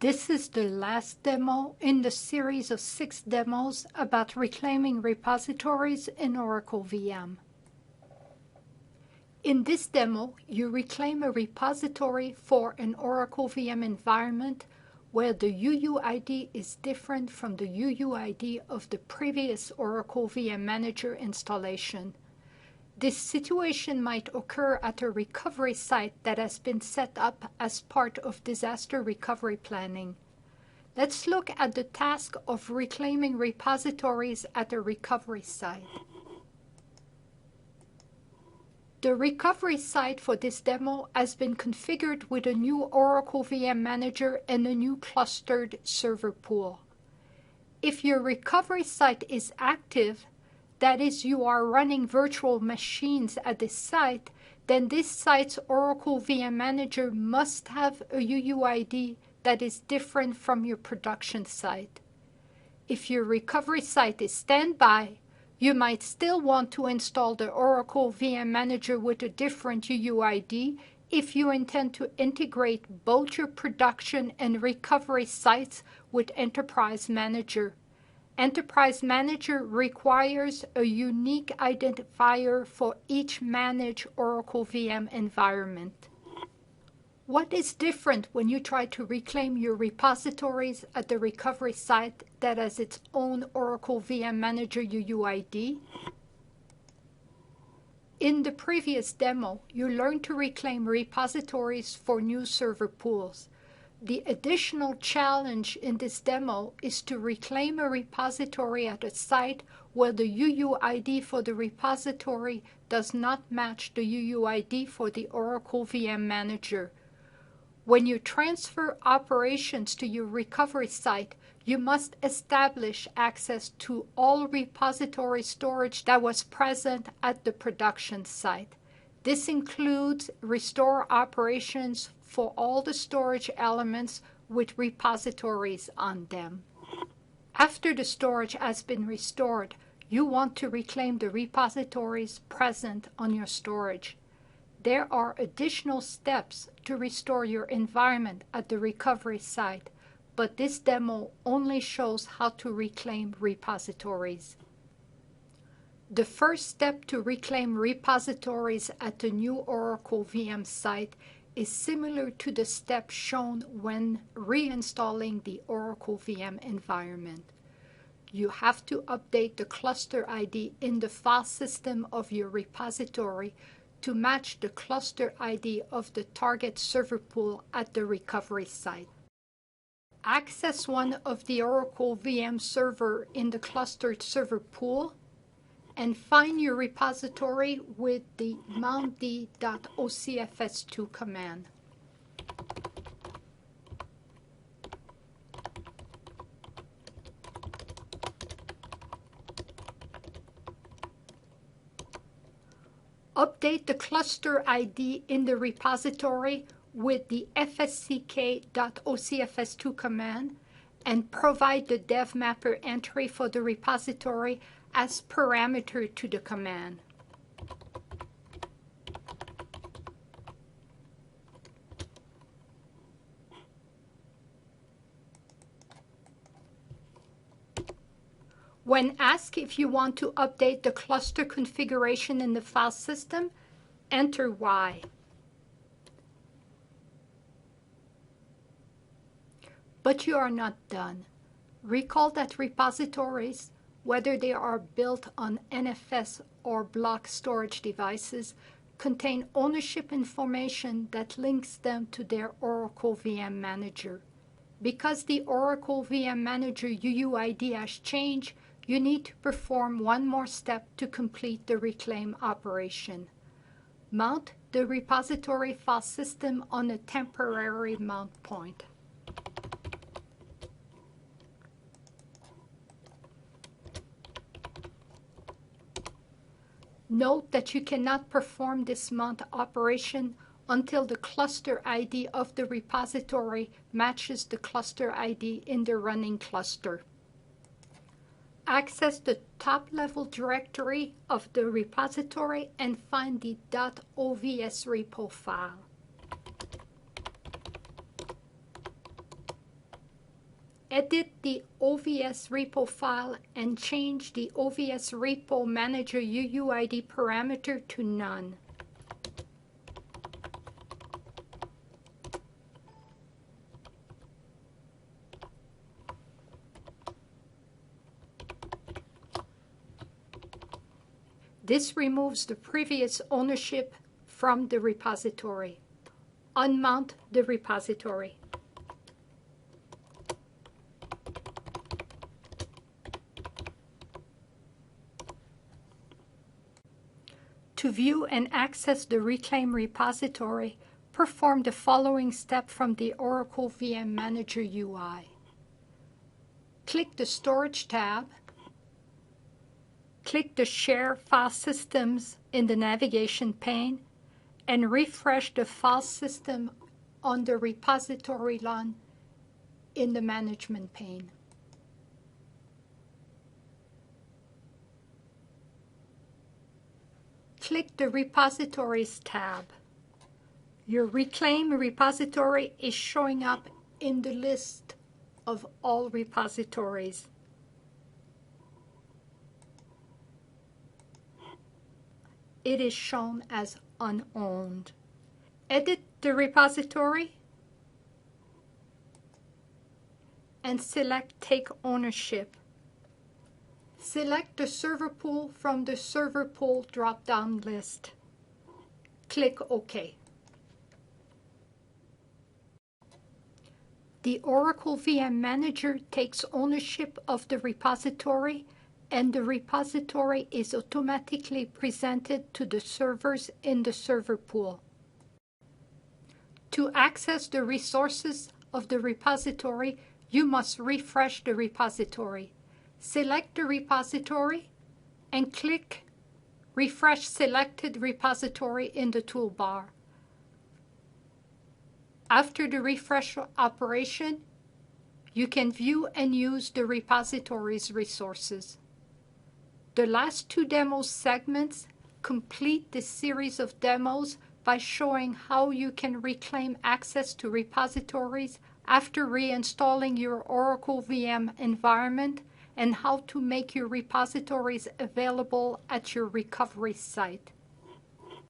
This is the last demo in the series of 6 demos about reclaiming repositories in Oracle VM. In this demo, you reclaim a repository for an Oracle VM environment where the UUID is different from the UUID of the previous Oracle VM Manager installation. This situation might occur at a recovery site that has been set up as part of disaster recovery planning. Let's look at the task of reclaiming repositories at a recovery site. The recovery site for this demo has been configured with a new Oracle VM Manager and a new clustered server pool. If your recovery site is active, that is, you are running virtual machines at this site, then this site's Oracle VM Manager must have a UUID that is different from your production site. If your recovery site is standby, you might still want to install the Oracle VM Manager with a different UUID if you intend to integrate both your production and recovery sites with Enterprise Manager. Enterprise Manager requires a unique identifier for each managed Oracle VM environment. What is different when you try to reclaim your repositories at the recovery site that has its own Oracle VM Manager UUID? In the previous demo, you learned to reclaim repositories for new server pools. The additional challenge in this demo is to reclaim a repository at a site where the UUID for the repository does not match the UUID for the Oracle VM Manager. When you transfer operations to your recovery site, you must establish access to all repository storage that was present at the production site. This includes restore operations for all the storage elements with repositories on them. After the storage has been restored, you want to reclaim the repositories present on your storage. There are additional steps to restore your environment at the recovery site, but this demo only shows how to reclaim repositories. The first step to reclaim repositories at the new Oracle VM site is similar to the step shown when reinstalling the Oracle VM environment. You have to update the cluster ID in the file system of your repository to match the cluster ID of the target server pool at the recovery site. Access one of the Oracle VM server in the clustered server pool and find your repository with the mountd.ocfs2 command. Update the cluster ID in the repository with the fsck.ocfs2 command and provide the dev mapper entry for the repository as parameter to the command. When asked if you want to update the cluster configuration in the file system, enter Y. But you are not done. Recall that repositories, whether they are built on NFS or block storage devices, contain ownership information that links them to their Oracle VM Manager. Because the Oracle VM Manager UUID has changed, you need to perform one more step to complete the reclaim operation. Mount the repository file system on a temporary mount point. Note that you cannot perform this mount operation until the cluster ID of the repository matches the cluster ID in the running cluster. Access the top-level directory of the repository and find the .ovs repo file. edit the OVS repo file and change the OVS repo manager UUID parameter to none. This removes the previous ownership from the repository. Unmount the repository. To view and access the Reclaim repository, perform the following step from the Oracle VM Manager UI. Click the Storage tab. Click the Share File Systems in the navigation pane and refresh the file system on the repository line in the management pane. Click the Repositories tab. Your Reclaim repository is showing up in the list of all repositories. It is shown as unowned. Edit the repository and select Take Ownership. Select the server pool from the server pool drop-down list. Click OK. The Oracle VM Manager takes ownership of the repository, and the repository is automatically presented to the servers in the server pool. To access the resources of the repository, you must refresh the repository. Select the repository and click Refresh Selected Repository in the toolbar. After the refresh operation, you can view and use the repository's resources. The last two demo segments complete the series of demos by showing how you can reclaim access to repositories after reinstalling your Oracle VM environment and how to make your repositories available at your recovery site.